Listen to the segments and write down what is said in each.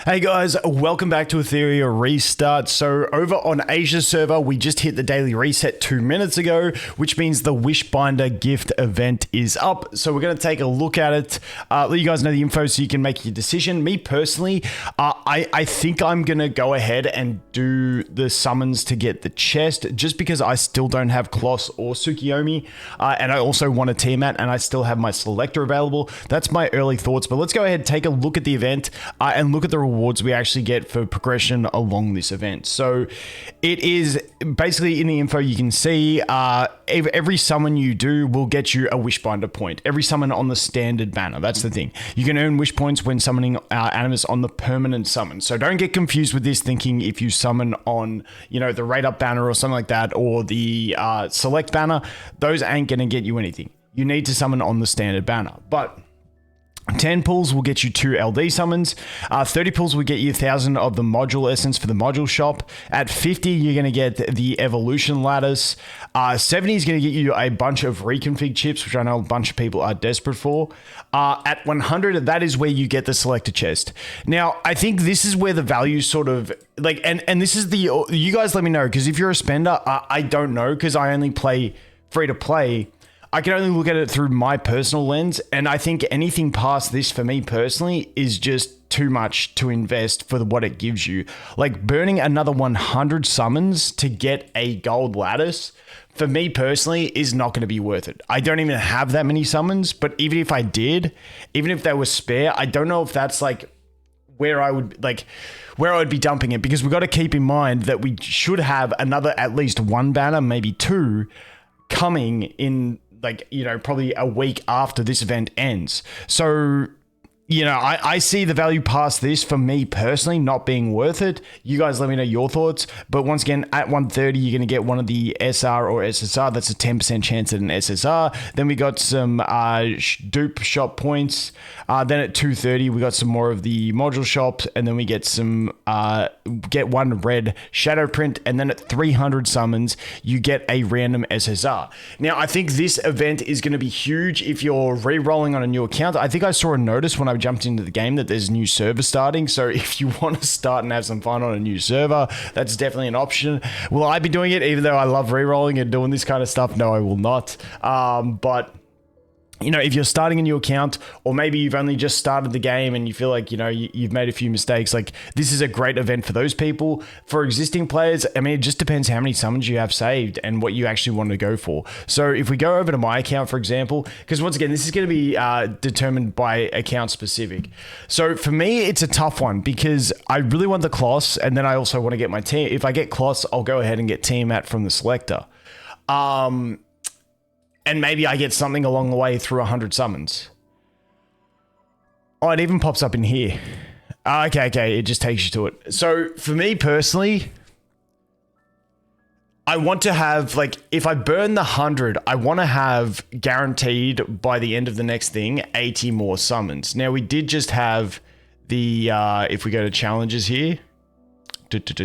Hey guys, welcome back to Etheria Restart. So over on Asia server, we just hit the daily reset 2 minutes ago, which means the Wishbinder gift event is up. So we're going to take a look at it, let you guys know the info so you can make your decision. Me personally, I think I'm going to go ahead and do the summons to get the chest, just because I still don't have Kloss or Tsukiyomi, and I also want a Tiamat, and I still have my selector available. That's my early thoughts, but let's go ahead and take a look at the event and look at the rewards we actually get for progression along this event. So it is basically in the info you can see every summon you do will get you a Wishbinder point. Every summon on the standard banner. That's the thing. You can earn wish points when summoning animus on the permanent summon. So don't get confused with this thinking if you summon on, you know, the rate up banner or something like that, or the select banner, those ain't going to get you anything. You need to summon on the standard banner. But 10 pulls will get you 2 LD summons. 30 pulls will get you 1,000 of the module essence for the module shop. At 50, you're going to get the evolution lattice. 70 is going to get you a bunch of reconfig chips, which I know a bunch of people are desperate for. At 100, that is where you get the selector chest. Now, I think this is where the value sort of like, and this is the, you guys let me know, because if you're a spender, I don't know, because I only play free to play. I can only look at it through my personal lens, and I think anything past this for me personally is just too much to invest for what it gives you. Like burning another 100 summons to get a gold lattice, for me personally, is not going to be worth it. I don't even have that many summons, but even if I did, even if they were spare, I don't know if that's like where I would be dumping it, because we've got to keep in mind that we should have another at least one banner, maybe two, coming in, like, you know, probably a week after this event ends. So, you know, I see the value past this, for me personally, not being worth it. You guys let me know your thoughts. But once again, at 130, you're going to get one of the SR or SSR. That's a 10% chance at an SSR. Then we got some dupe shop points. Then at 230, we got some more of the module shops. And then we get some, get one red shadow print. And then at 300 summons, you get a random SSR. Now, I think this event is going to be huge if you're re-rolling on a new account. I think I saw a notice when I jumped into the game that there's a new server starting. So if you want to start and have some fun on a new server, that's definitely an option. Will I be doing it even though I love re-rolling and doing this kind of stuff? No, I will not. But you know, if you're starting a new account, or maybe you've only just started the game and you feel like, you know, you've made a few mistakes, like this is a great event for those people. For existing players, I mean, it just depends how many summons you have saved and what you actually want to go for. So if we go over to my account, for example, because once again, this is going to be determined by account specific. So for me, it's a tough one because I really want the Kloss, and then I also want to get my team. If I get Kloss, I'll go ahead and get Tiamat from the selector. And maybe I get something along the way through 100 summons. Oh, it even pops up in here. Okay, it just takes you to it. So for me personally, I want to have, like, if I burn the 100, I want to have guaranteed by the end of the next thing, 80 more summons. Now we did just have the, if we go to challenges here, we did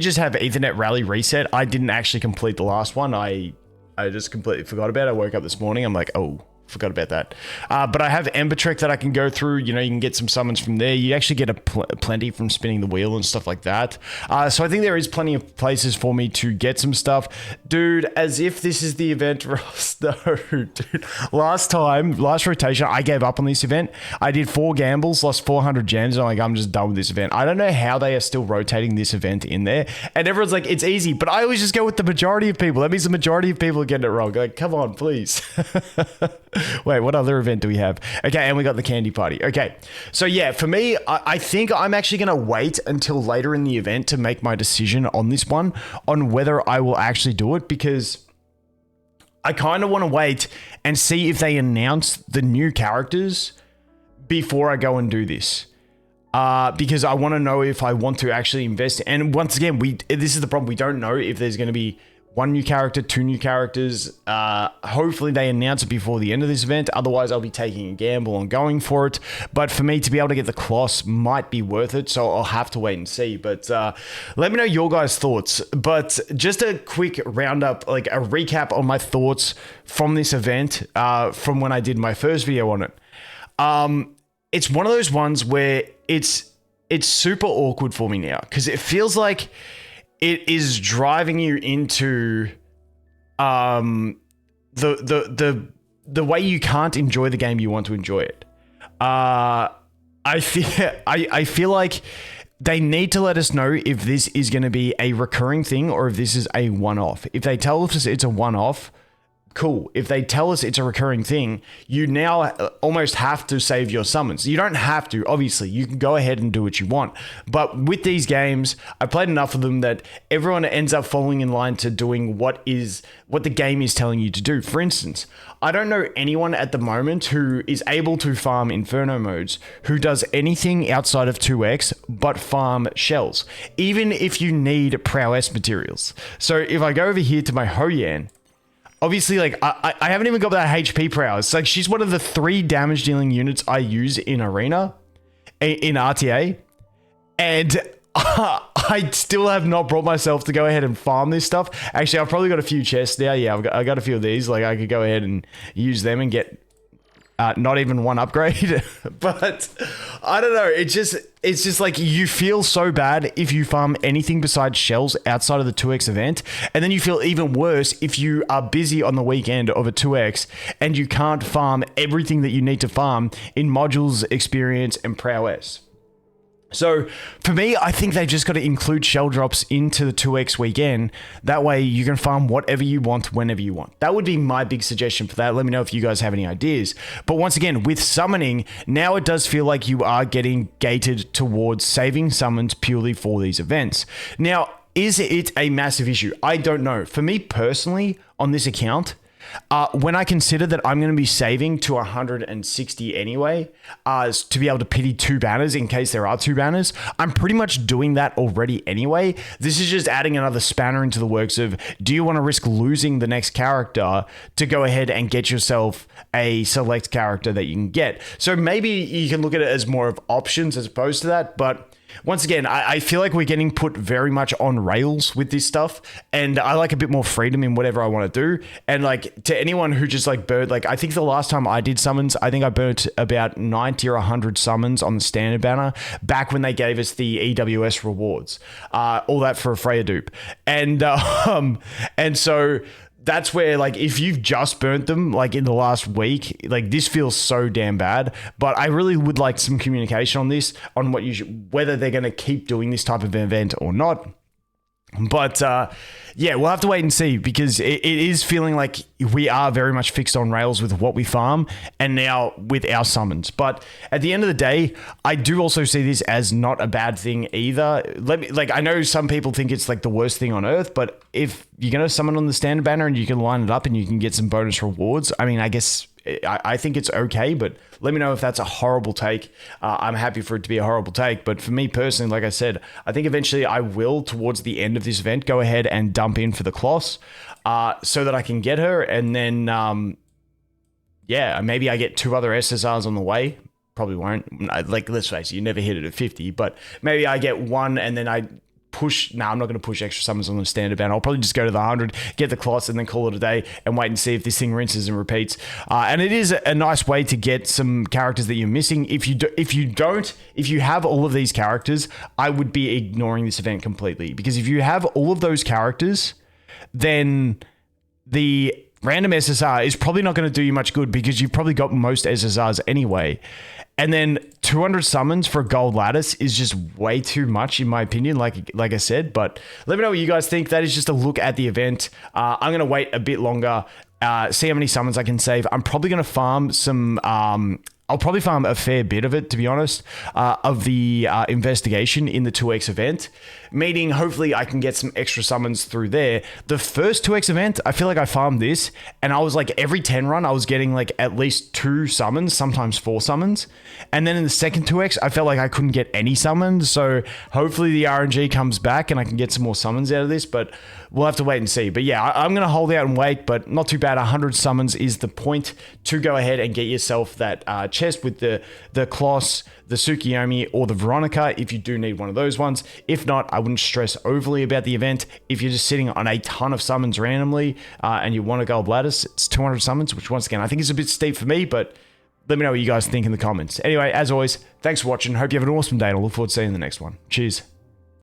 just have Ethernet Rally Reset. I didn't actually complete the last one. I just completely forgot about it. I woke up this morning. I'm like, oh, forgot about that. But I have Ember Trek that I can go through. You know, you can get some summons from there. You actually get plenty from spinning the wheel and stuff like that. So I think there is plenty of places for me to get some stuff. Dude, as if this is the event, Ross. No, dude. Last rotation, I gave up on this event. I did 4 gambles, lost 400 gems. I'm like, I'm just done with this event. I don't know how they are still rotating this event in there. And everyone's like, it's easy. But I always just go with the majority of people. That means the majority of people are getting it wrong. Like, come on, please. Wait, what other event do we have? Okay, and we got the candy party. Okay, so yeah, for me, I think I'm actually going to wait until later in the event to make my decision on this one, on whether I will actually do it, because I kind of want to wait and see if they announce the new characters before I go and do this. Because I want to know if I want to actually invest. And once again, this is the problem. We don't know if there's going to be 1 new character, 2 new characters. Hopefully they announce it before the end of this event. Otherwise, I'll be taking a gamble and going for it. But for me to be able to get the Kloss might be worth it. So I'll have to wait and see. But let me know your guys' thoughts. But just a quick roundup, like a recap on my thoughts from this event, from when I did my first video on it. it's one of those ones where it's super awkward for me now because it feels like it is driving you into the way you can't enjoy the game you want to enjoy it. I feel like they need to let us know if this is going to be a recurring thing or if this is a one-off. If they tell us it's a one-off, cool. If they tell us it's a recurring thing, you now almost have to save your summons. You don't have to, obviously. You can go ahead and do what you want. But with these games, I played enough of them that everyone ends up falling in line to doing what the game is telling you to do. For instance, I don't know anyone at the moment who is able to farm Inferno modes who does anything outside of 2x but farm shells, even if you need prowess materials. So if I go over here to my Hoyan, obviously, like, I haven't even got that HP prowess. Like, she's one of the 3 damage dealing units I use in Arena, in RTA. And I still have not brought myself to go ahead and farm this stuff. Actually, I've probably got a few chests now. Yeah, I got a few of these. Like, I could go ahead and use them and get not even one upgrade. But I don't know. It's just like you feel so bad if you farm anything besides shells outside of the 2x event. And then you feel even worse if you are busy on the weekend of a 2x and you can't farm everything that you need to farm in modules, experience, and prowess. So for me, I think they just got to include shell drops into the 2x weekend. That way you can farm whatever you want, whenever you want. That would be my big suggestion for that. Let me know if you guys have any ideas. But once again, with summoning, now it does feel like you are getting gated towards saving summons purely for these events. Now, is it a massive issue? I don't know. For me personally, on this account, when I consider that I'm going to be saving to 160 anyway, to be able to pity 2 banners in case there are 2 banners, I'm pretty much doing that already anyway. This is just adding another spanner into the works of, do you want to risk losing the next character to go ahead and get yourself a select character that you can get? So maybe you can look at it as more of options as opposed to that, but once again, I feel like we're getting put very much on rails with this stuff, and I like a bit more freedom in whatever I want to do. And like, to anyone who just like burnt, like, I think the last time I did summons, I think I burnt about 90 or 100 summons on the standard banner back when they gave us the EWS rewards, all that for a Freya dupe. And so that's where, like, if you've just burnt them like in the last week, like, this feels so damn bad. But I really would like some communication on this, on what whether they're going to keep doing this type of event or not. But yeah, we'll have to wait and see, because it is feeling like we are very much fixed on rails with what we farm and now with our summons. But at the end of the day, I do also see this as not a bad thing either. I know some people think it's like the worst thing on earth, but if you're going to summon on the standard banner and you can line it up and you can get some bonus rewards, I mean, I guess I think it's okay, but let me know if that's a horrible take. I'm happy for it to be a horrible take, but for me personally, like I said, I think eventually I will, towards the end of this event, go ahead and dump in for the Kloss, so that I can get her, and then yeah, maybe I get 2 other SSRs on the way. Probably won't. Like, let's face it, you never hit it at 50, but maybe I get 1 and then I push. No, I'm not going to push extra summons on the standard banner. I'll probably just go to the 100, get the Kloss, and then call it a day and wait and see if this thing rinses and repeats. And it is a nice way to get some characters that you're missing. If you have all of these characters, I would be ignoring this event completely, because if you have all of those characters, then the random SSR is probably not going to do you much good, because you've probably got most SSRs anyway. And then 200 summons for a gold lattice is just way too much, in my opinion, like I said. But let me know what you guys think. That is just a look at the event. I'm going to wait a bit longer, see how many summons I can save. I'm probably going to farm some... I'll probably farm a fair bit of it, to be honest, of the investigation in the 2x event, meaning hopefully I can get some extra summons through there. The first 2x event, I feel like I farmed this, and I was like, every 10 run, I was getting like at least 2 summons, sometimes 4 summons. And then in the second 2x, I felt like I couldn't get any summons. So hopefully the RNG comes back and I can get some more summons out of this, but we'll have to wait and see. But yeah, I'm going to hold out and wait, but not too bad. 100 summons is the point to go ahead and get yourself that chest with the Kloss, the Tsukiyomi, or the Veronica, if you do need one of those ones. If not, I wouldn't stress overly about the event. If you're just sitting on a ton of summons randomly and you want a gold lattice, it's 200 summons, which once again, I think is a bit steep for me, but Let me know what you guys think in the comments. Anyway, as always, thanks for watching. Hope you have an awesome day, and I look forward to seeing you in the next one. Cheers.